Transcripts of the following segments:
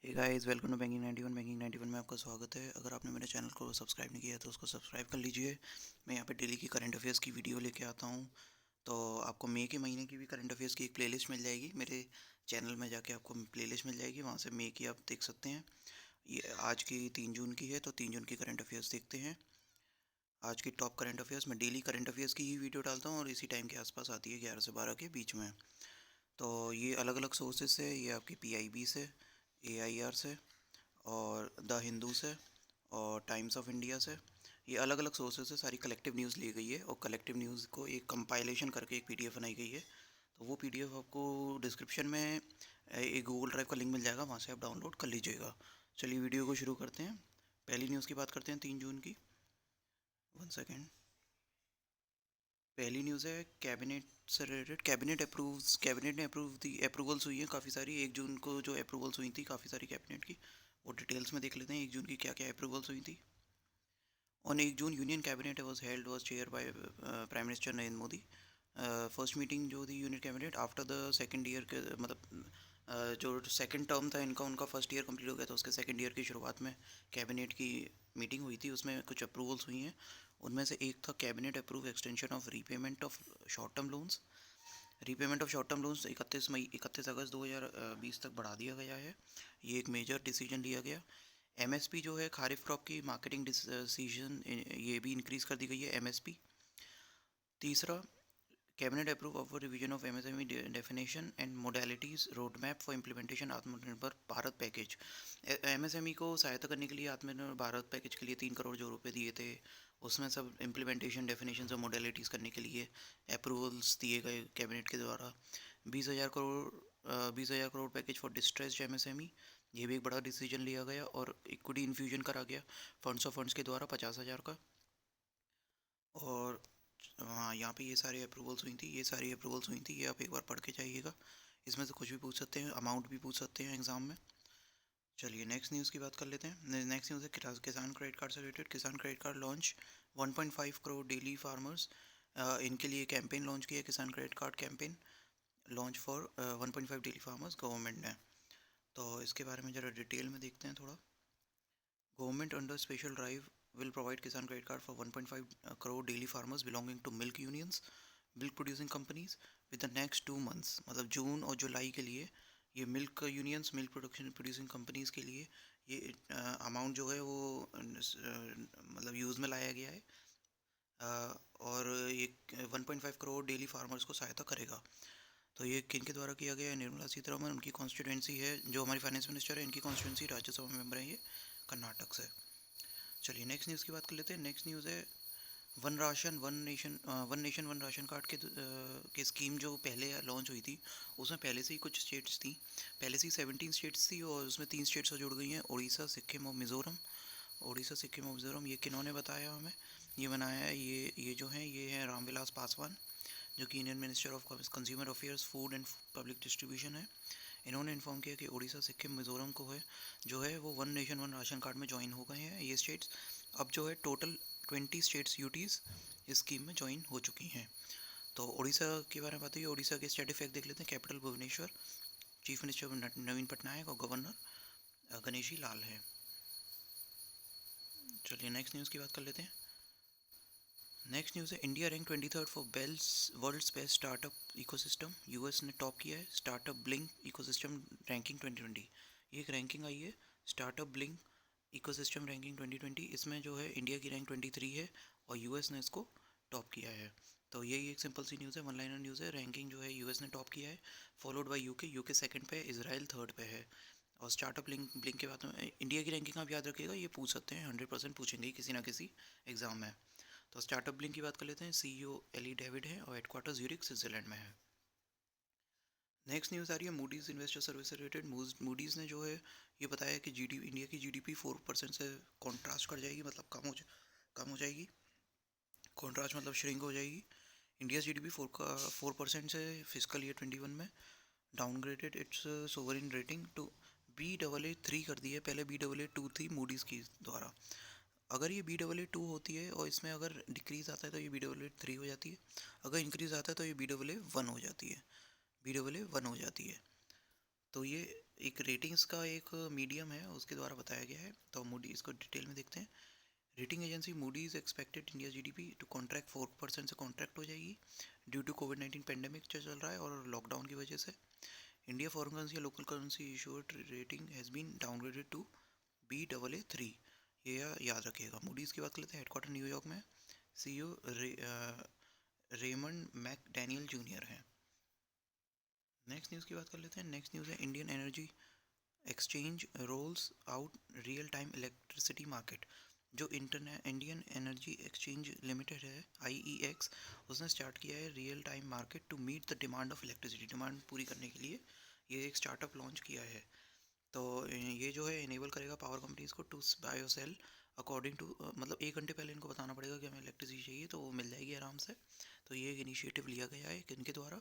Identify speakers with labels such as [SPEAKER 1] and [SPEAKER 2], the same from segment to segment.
[SPEAKER 1] Hey guys, welcome to banking 91। Banking 91 में आपका स्वागत है। अगर आपने मेरे चैनल को सब्सक्राइब नहीं किया है तो उसको सब्सक्राइब कर लीजिए। मैं यहाँ पे डेली की करंट अफेयर्स की वीडियो लेके आता हूँ। तो आपको मई के महीने की भी करंट अफेयर्स की एक प्लेलिस्ट मिल जाएगी। मेरे चैनल में जाके आपको प्लेलिस्ट मिल जाएगी, वहाँ से मई की आप देख सकते हैं। ये आज की 3 जून की है, तो 3 जून की करंट अफेयर्स देखते हैं। आज की टॉप करंट अफेयर्स, मैं डेली करंट अफेयर्स की ही वीडियो डालता हूँ और इसी टाइम के आसपास आती है, 11 से 12 के बीच में। तो ये अलग अलग सोर्सेज से, ये आपकी PIB से, AIR से और द हिंदू से और टाइम्स ऑफ इंडिया से, ये अलग अलग सोर्सेज से सारी कलेक्टिव न्यूज़ ली गई है और कलेक्टिव न्यूज़ को एक कंपाइलेशन करके एक PDF बनाई गई है। तो वो PDF आपको डिस्क्रिप्शन में एक गूगल ड्राइव का लिंक मिल जाएगा, वहाँ से आप डाउनलोड कर लीजिएगा। चलिए वीडियो को शुरू करते हैं। पहली न्यूज़ की बात करते हैं 3 जून की। 1 सेकेंड। पहली न्यूज़ है कैबिनेट से रिलेटेड। कैबिनेट ने अप्रूवल्स हुई हैं काफ़ी सारी। 1 जून को जो अप्रूवल्स हुई थी काफ़ी सारी कैबिनेट की, वो डिटेल्स में देख लेते हैं 1 जून की क्या क्या अप्रूवल्स हुई थी। On 8 June, Union Cabinet was chaired by Prime Minister Narendra Modi. First meeting जो थी union cabinet after the second year के, मतलब जो सेकंड टर्म था इनका, उनका फर्स्ट ईयर कंप्लीट हो गया था, उसके सेकंड ईयर की शुरुआत में कैबिनेट की मीटिंग हुई थी। उसमें कुछ अप्रूवल्स हुई हैं। उनमें से एक था cabinet approve extension of repayment of short term loans. Repayment of short term loans 31 अगस्त 2020 तक बढ़ा दिया गया है। ये एक मेजर डिसीजन लिया गया। MSP जो है खारिफ क्रॉप की मार्केटिंग डिसीजन, ये भी इंक्रीज़ कर दी गई है MSP। तीसरा, cabinet approve of revision of MSME definition and modalities road map for implementation आत्मनिर्भर भारत पैकेज। MSME को सहायता करने के लिए आत्मनिर्भर भारत पैकेज के लिए 3 करोड़ जो रुपए दिए थे, उसमें सब इम्प्लीमेंटेशन डेफिनेशन और मोडालिटीज़ करने के लिए अप्रूवल्स दिए गए कैबिनेट के द्वारा। 20,000 crore package for distressed MSME, ये भी एक बड़ा डिसीजन लिया गया। और इक्विटी इन्फ्यूजन करा गया फंड्स ऑफ फंड्स के द्वारा 50,000 का। और हाँ, यहाँ पे ये सारी अप्रूवल्स हुई थी, ये आप एक बार पढ़ के जाइएगा। इसमें से कुछ भी पूछ सकते हैं, अमाउंट भी पूछ सकते हैं एग्ज़ाम में। चलिए नेक्स्ट न्यूज़ की बात कर लेते हैं। नेक्स्ट न्यूज़ है किसान क्रेडिट कार्ड से रिलेटेड। किसान credit card launch 1.5 crore daily farmers, इनके लिए कैंपेन लॉन्च किया, किसान credit card campaign launch for 1.5 daily farmers government ने। तो इसके बारे में ज़रा डिटेल में देखते हैं थोड़ा। Government under special drive will provide किसान credit card for 1.5 crore daily farmers belonging to milk unions, milk producing companies with the next 2 months. मतलब जून और जुलाई के लिए ये milk unions, milk producing companies के लिए ये अमाउंट जो है वो मतलब यूज़ में लाया गया है। और ये 1.5 करोड़ डेली फार्मर्स को सहायता करेगा। तो ये किन के द्वारा किया गया है? निर्मला सीतारमन, उनकी कॉन्स्टिट्यूंसी है, जो हमारी फाइनेंस मिनिस्टर है इनकी कॉन्स्टिट्यूंसी, राज्यसभा मेंबर है ये कर्नाटक से। चलिए नेक्स्ट न्यूज़ की बात कर लेते हैं। नेक्स्ट न्यूज़ है one ration one ration card के स्कीम जो पहले लॉन्च हुई थी, उसमें पहले से ही कुछ स्टेट्स थी, पहले से ही 17 स्टेट्स थी और उसमें 3 स्टेट्स जुड़ गई हैं, उड़ीसा, सिक्किम और मिज़ोरम। ये किन्होंने बताया हमें? ये बनाया है, ये जो है ये है रामविलास पासवान, जो कि Indian minister of consumer affairs, food and public distribution है। इन्होंने इन्फॉर्म किया कि उड़ीसा, सिक्किम, मिज़ोरम को है जो है वो one nation one ration card में ज्वाइन हो गए हैं ये स्टेट्स। अब जो है टोटल 20 स्टेट्स यूटीज़ इस स्कीम में ज्वाइन हो चुकी हैं। तो उड़ीसा के बारे में बात हुई। उड़ीसा के स्टेट इफेक्ट देख लेते हैं। कैपिटल भुवनेश्वर, चीफ मिनिस्टर नवीन पटनायक और गवर्नर गणेशी लाल है। चलिए नेक्स्ट न्यूज़ की बात कर लेते हैं। नेक्स्ट न्यूज़ है India rank 23rd for bells world's best startup ecosystem. US ने टॉप किया है स्टार्टअप ब्लिंक इकोसिस्टम रैंकिंग 2020। ये एक रैंकिंग आई है स्टार्टअप ब्लिंक इकोसिस्टम रैंकिंग 2020। इसमें जो है इंडिया की रैंक 23 है और यूएस ने इसको टॉप किया है। तो यही एक सिंपल सी न्यूज़ है, वन लाइनर न्यूज़ है। रैंकिंग जो है यूएस ने टॉप किया है, फॉलोड बाय यूके सेकंड पे है, इजराइल थर्ड पे है। और स्टार्टअप ब्लिंक के बाद में इंडिया की रैंकिंग आप याद रखिएगा, ये पूछ सकते हैं, 100% पूछेंगे किसी ना किसी एग्जाम में। तो स्टार्टअप ब्लिंक की बात कर लेते हैं। CEO एली डेविड है और हेडक्वार्टर ज्यूरिख, स्विट्जरलैंड में है। नेक्स्ट न्यूज़ आ रही है मूडीज़ इन्वेस्टर सर्विस से रिलेटेड। मूडीज़ ने जो है ये बताया कि इंडिया की GDP 4% से कॉन्ट्रास्ट कर जाएगी, मतलब कम हो जाएगी। कॉन्ट्रास्ट मतलब श्रिंक हो जाएगी। इंडिया GDP 4% से फिजिकल ईयर 21 में downgraded its sovereign rating to Baa3 कर दी है। पहले Baa2 थी मूडीज़ की द्वारा। अगर ये Baa2 होती है और इसमें अगर डिक्रीज़ आता है तो ये Baa3 हो जाती है, अगर इंक्रीज़ आता है तो ये Baa1 हो जाती है। तो ये एक रेटिंग्स का एक मीडियम है, उसके द्वारा बताया गया है। तो मूडी इसको डिटेल में देखते हैं। Rating agency Moody is expected India GDP to contract 4% से कॉन्ट्रैक्ट हो जाएगी ड्यू टू कोविड-19 पेंडेमिक जो चल रहा है और लॉकडाउन की वजह से। इंडिया फॉरेन करेंसी या local currency issued rating has been downgraded to Baa3। ये याद रखिएगा। मूडीज़ की बात कर लेते हैं। हेडक्वार्टर न्यूयॉर्क में। CEO रेमंड मैकडैनियल जूनियर है। नेक्स्ट न्यूज़ की बात कर लेते हैं। नेक्स्ट न्यूज़ है Indian Energy Exchange rolls out real time electricity market. जो इंडियन एनर्जी एक्सचेंज लिमिटेड है IEX, उसने स्टार्ट किया है real time market to meet the demand of electricity. Demand पूरी करने के लिए ये एक स्टार्टअप लॉन्च किया है। तो ये जो है इनेबल करेगा पावर कंपनीज़ को to buy sell according to, मतलब 1 घंटे पहले इनको बताना पड़ेगा कि हमें इलेक्ट्रिसिटी चाहिए, तो वो मिल जाएगी आराम से। तो ये एक इनिशिएटिव लिया गया है किनके द्वारा,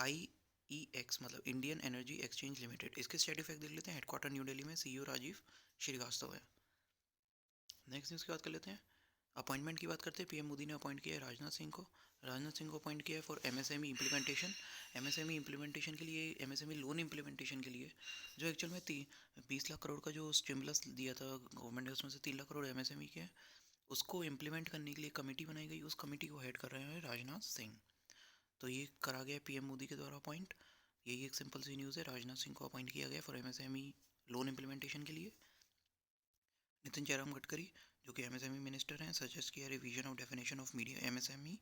[SPEAKER 1] IEX मतलब इंडियन एनर्जी एक्सचेंज लिमिटेड। इसके स्टेट इफेक्ट देख लेते हैं। हेडक्वार्टर न्यू दिल्ली में, CEO राजीव श्रीवास्तव है। नेक्स्ट न्यूज़ की बात कर लेते हैं। अपॉइंटमेंट की बात करते हैं। PM मोदी ने अपॉइंट किया है राजनाथ सिंह को। राजनाथ सिंह को अपॉइंट किया है for MSME implementation. MSME implementation के लिए, MSME लोन इम्प्लीमेंटेशन के लिए, जो एक्चुअल में 20 लाख करोड़ का जो स्टिमुलस दिया था गवर्नमेंट ने, उसमें से 3 लाख करोड़ MSME के हैं। उसको इम्प्लीमेंट करने के लिए कमेटी बनाई गई। उस कमेटी को हेड कर रहे हैं राजनाथ सिंह। तो ये करा गया PM मोदी के द्वारा अपॉइंट। यही एक सिंपल सी न्यूज़ है। राजनाथ सिंह को अपॉइंट किया गया फॉर MSME लोन इम्प्लीमेंटेशन के लिए। नितिन जयराम गडकरी जो कि MSME मिनिस्टर हैं, सजेस्ट किया revision of definition of media MSME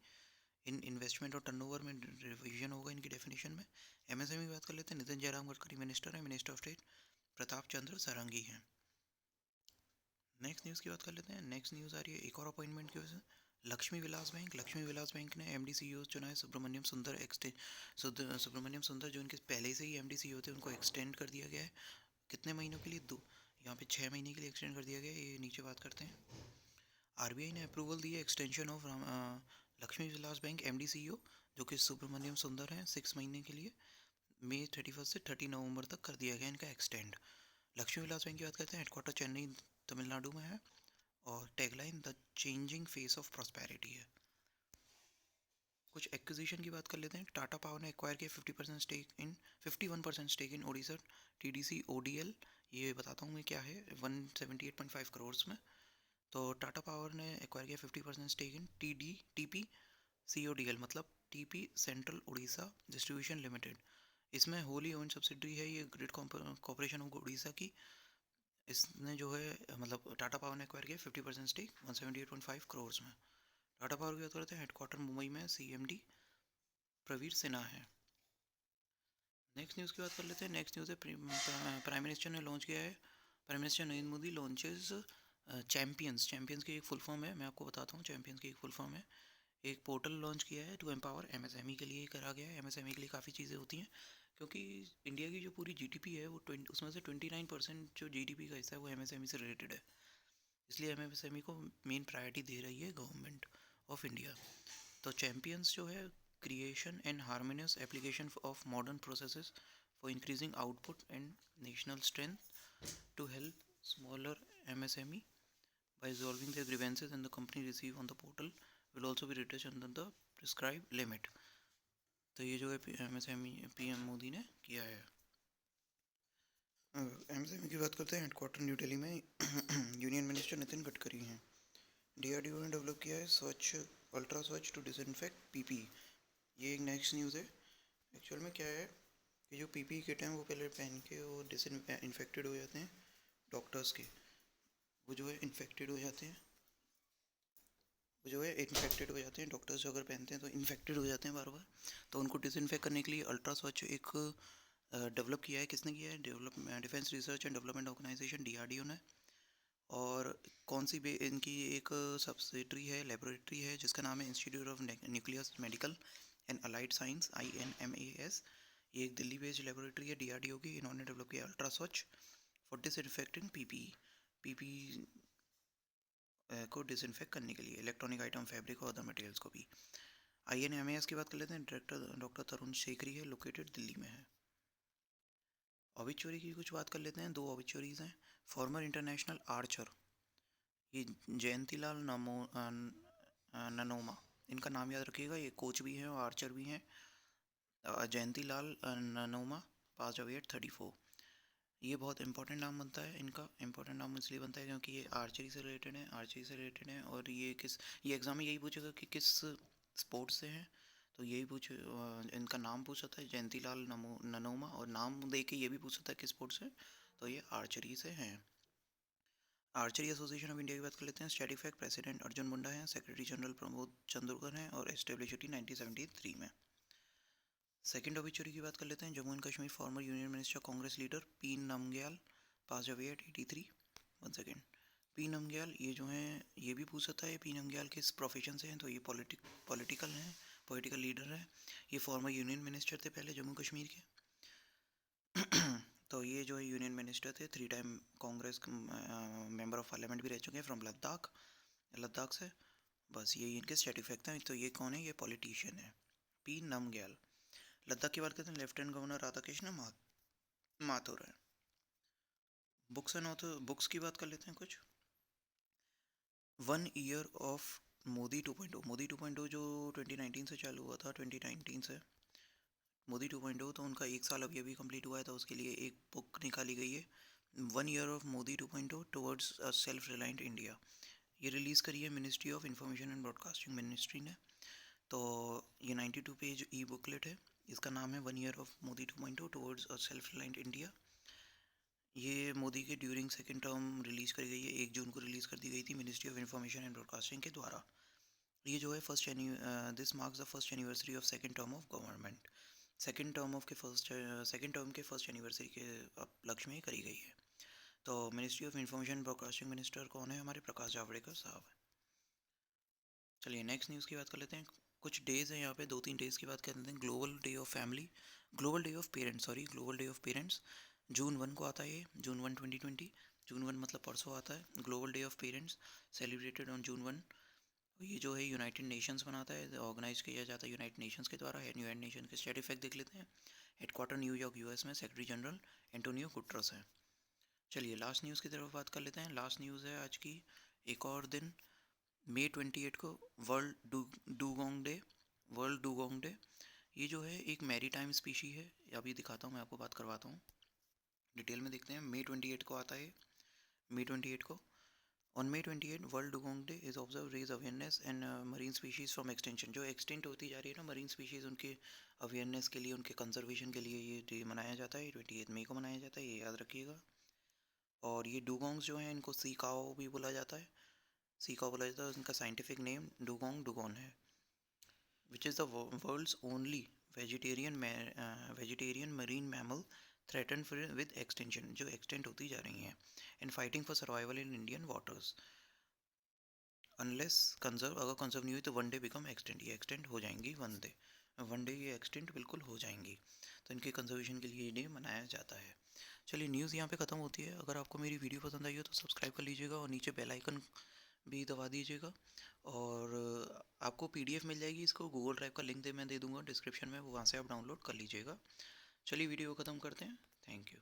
[SPEAKER 1] in investment और टर्नओवर में रिवीजन होगा इनकी डेफिनेशन में। MSME की बात कर लेते हैं। नितिन जयराम गडकरी मिनिस्टर हैं। Minister of state Pratap Chandra Sarangi हैं। नेक्स्ट न्यूज़ की बात कर लेते हैं। नेक्स्ट न्यूज़ आ रही है एक और अपॉइंटमेंट की वजह से। लक्ष्मी विलास बैंक। लक्ष्मी विलास बैंक ने MD CEO चुना है सुब्रमण्यम सुंदर सुब्रमण्यम सुंदर, जो इनके पहले से ही MD CEO थे, उनको एक्सटेंड कर दिया गया है। कितने महीनों के लिए? यहाँ पे 6 महीने के लिए एक्सटेंड कर दिया गया है। ये नीचे बात करते हैं। RBI ने अप्रूवल दी है extension of Lakshmi Vilas bank MD CEO जो कि सुब्रमण्यम सुंदर हैं 6 महीने के लिए। May 31 से 30 नवंबर तक कर दिया गया इनका एक्सटेंड। लक्ष्मी विलास बैंक की बात करते हैं। हेडक्वार्टर चेन्नई तमिलनाडु में है और tagline the changing face of prosperity है। कुछ एक्विजिशन की बात कर लेते हैं। टाटा पावर ने एक्वायर किया 51% stake in Odisha TDC ODL। ये बताता हूँ मैं क्या है। 178.5 करोड़ में। तो टाटा पावर ने एक्वायर किया 50% स्टेक इन TP CODL मतलब TP central Orissa distribution limited. इसमें होली ओन सब्सिडरी है ये ग्रिड कॉर्पोरेशन ऑफ उड़ीसा की। इसने जो है मतलब टाटा पावर ने एक्वायर किया 50% स्टेक 178.5 करोड़ में। टाटा पावर की बात करते हैं। हेडक्वार्टर मुंबई में, CMD प्रवीर सिन्हा है। नेक्स्ट न्यूज़ की बात कर लेते हैं। नेक्स्ट न्यूज़ है प्राइम मिनिस्टर ने लॉन्च किया है। Prime minister Narendra Modi launches champions. Champions की एक फुल फॉर्म है, मैं आपको बताता हूँ। चैम्पियंस की एक फुल फॉर्म है। एक पोर्टल लॉन्च किया है टू एम्पावर MSME के लिए करा गया है। MSME के लिए काफ़ी चीज़ें होती हैं क्योंकि इंडिया की जो पूरी GDP है वो उसमें से 29% जो GDP का हिस्सा है वो MSME से रिलेटेड है। इसलिए MSME को मेन प्रायोरिटी दे रही है गवर्नमेंट ऑफ इंडिया। तो चैम्पियंस जो है creation and harmonious application of modern processes for increasing output and national strength to help smaller MSME by resolving their grievances and the company receive on the portal will also be retouched under the prescribed limit। तो ये जो है MSME PM Modi ने किया है। MSME की बात करते हैं। हेडक्वार्टर न्यू दिल्ली में यूनियन मिनिस्टर नितिन गडकरी हैं। DRDO ने डेवलप किया है स्वच्छ अल्ट्रा स्वच्छ टू डिसइंफेक्ट PPE। ये एक नेक्स्ट न्यूज़ है। एक्चुअल में क्या है कि जो PPE किट हैं वो पहले पहन के वो डिसइंफेक्टेड हो जाते हैं डॉक्टर्स के। वो जो है इन्फेक्टेड हो जाते हैं, वो जो है इन्फेक्टेड हो जाते हैं। डॉक्टर्स जो अगर पहनते हैं तो इन्फेक्टेड हो जाते हैं बार बार। तो उनको डिसइंफेक्ट करने के लिए अल्ट्रा स्वच्छ एक डेवलप किया है। किसने किया है? Defence Research and Development Organisation DRDO ने। और कौन सी इनकी एक सब्सिडरी है, लेबोरेटरी है जिसका नाम है institute of nucleus medical and allied science INMAS। ये एक दिल्ली बेस्ड लेबोरेटरी है DRDO की। इन्होंने डेवलप किया अल्ट्रा स्वच्छ फॉर डिसइंफेक्टिंग PPE को डिसइंफेक्ट करने के लिए, इलेक्ट्रॉनिक आइटम, फैब्रिक और अदर मटेरियल्स को भी। INMAS की बात कर लेते हैं। डायरेक्टर डॉक्टर तरुण शेखरी है, लोकेटेड दिल्ली में है। ऑबिचुरी की कुछ बात कर लेते हैं। 2 ऑबिचुरीज हैं। फॉर्मर इंटरनेशनल आर्चर ये जयंतीलाल ननोमा, इनका नाम याद रखिएगा। ये कोच भी हैं और आर्चर भी हैं। Jayantilal ननोमा pass out 34। ये बहुत इंपॉर्टेंट नाम बनता है इनका। इंपॉर्टेंट नाम इसलिए बनता है क्योंकि ये आर्चरी से रिलेटेड है, आर्चरी से रिलेटेड है। और ये एग्ज़ाम में यही पूछेगा कि किस स्पोर्ट्स से हैं, तो यही इनका नाम पूछ सकता है, जयंतीलाल ननोमा, और नाम दे के ये भी पूछ सकता है किस स्पोर्ट्स से, तो ये आर्चरी से हैं। आर्चरी एसोसिएशन ऑफ इंडिया की बात कर लेते हैं। Static fact, president Arjun Munda हैं, सेक्रेटरी जनरल प्रमोद चंद्रकर हैं, और एस्टेब्लिश हुई 1973 में। सेकंड ऑबिचुरी की बात कर लेते हैं। Jammu and Kashmir former union minister Congress leader P Namgyal pass away at 83। One second. P Namgyal ये जो हैं, ये भी पूछ सकता है पी नमग्याल किस प्रोफेशन से हैं, तो ये पॉलिटिकल हैं, पॉलिटिकल लीडर हैं। ये फॉर्मर यूनियन मिनिस्टर थे पहले जम्मू कश्मीर के। तो ये जो है यूनियन मिनिस्टर थे, 3 time Congress member of parliament भी रह चुके हैं, फ्रॉम लद्दाख, लद्दाख से। बस ये इनके स्टैटिक फैक्ट हैं। तो ये कौन है, ये पॉलिटिशियन है, पी नमग्याल। लद्दाख की बात करते हैं। लेफ्टिनेंट गवर्नर राधाकृष्ण माथुर है। बुक्स एंड ऑथर, बुक्स की बात कर लेते हैं कुछ। 1 ईयर ऑफ मोदी 2.0। मोदी 2.0 जो 2019 से चालू हुआ था, 2019 से मोदी 2.0, तो उनका 1 साल अभी अभी कंप्लीट हुआ है, तो उसके लिए एक बुक निकाली गई है, 1 year of Modi 2.0 towards a self reliant India. ये रिलीज़ करी है ministry of information and broadcasting ministry ने। तो ये 92 पेज ई बुकलेट है। इसका नाम है 1 year of Modi 2.0 towards a self reliant India. ये मोदी के ड्यूरिंग सेकेंड टर्म रिलीज़ करी गई है, 1 जून को रिलीज़ कर दी गई थी ministry of information and broadcasting के द्वारा। ये जो है this marks the first anniversary of second term of government. Second term के फर्स्ट एनिवर्सरी के उपलक्ष्य में करी गई है। तो ministry of information broadcasting minister कौन है, हमारे प्रकाश जावड़ेकर साहब है। चलिए नेक्स्ट न्यूज़ की बात कर लेते हैं। कुछ डेज़ हैं यहाँ पे, 2-3 डेज़ की बात कर लेते हैं। Global day of family, global day of parents, sorry global day of parents, June 1 को आता है ये, जून 1 2020। जून 1 मतलब परसों आता है। Global day of parents celebrated on June 1। ये जो है यूनाइटेड नेशंस बनाता है, ऑर्गेनाइज किया जाता है यूनाइटेड नेशंस के द्वारा। यूनाइटेड नेशन के स्टेट इफेक्ट देख लेते हैं। हेडक्वार्टर न्यूयॉर्क यूएस में, सेक्रेटरी जनरल एंटोनियो गुटरस है। चलिए लास्ट न्यूज़ की तरफ बात कर लेते हैं। लास्ट न्यूज़ है आज की, एक और दिन, मई 28 को वर्ल्ड डूगोंग डे, वर्ल्ड डूगोंग डे। ये जो है एक मैरी टाइम स्पीशी है। अभी दिखाता हूँ, मैं आपको बात करवाता हूँ, डिटेल में देखते हैं। मई 28 को आता है, मई 28 को। On May 28 World Dugong Day is observe raise awareness and marine species from extinction. जो एक्सटेंट होती जा रही है ना मरीन स्पीशीज़, उनके अवेयरनेस के लिए, उनके कंजर्वेशन के लिए ये डे मनाया जाता है। 28 मई को मनाया जाता है, ये याद रखिएगा। और ये डुगोंग्स जो हैं, इनको सी काओ भी बोला जाता है, सी काओ बोला जाता है। इनका साइंटिफिक नेम डुगोंग डुगोन है, which is the world's only vegetarian marine mammal threatened with extinction, जो extinct होती जा रही हैं, and fighting for survival in Indian waters. Unless conserve, अगर कंजर्व नहीं हुई तो वन डे बिकम एक्सटेंट, ये एक्सटेंट हो जाएंगी वन डे ये एक्सटेंट बिल्कुल हो जाएंगी। तो इनके कंजर्वेशन के लिए ये डे मनाया जाता है। चलिए न्यूज़ यहाँ पे ख़त्म होती है। अगर आपको मेरी वीडियो पसंद आई हो तो सब्सक्राइब कर लीजिएगा, और नीचे बेल आइकन भी दबा दीजिएगा। और आपको पीडीएफ मिल जाएगी, इसको गूगल ड्राइव का लिंक मैं दे दूँगा डिस्क्रिप्शन में, वो वहाँ से आप डाउनलोड कर लीजिएगा। चलिए वीडियो ख़त्म करते हैं। Thank you.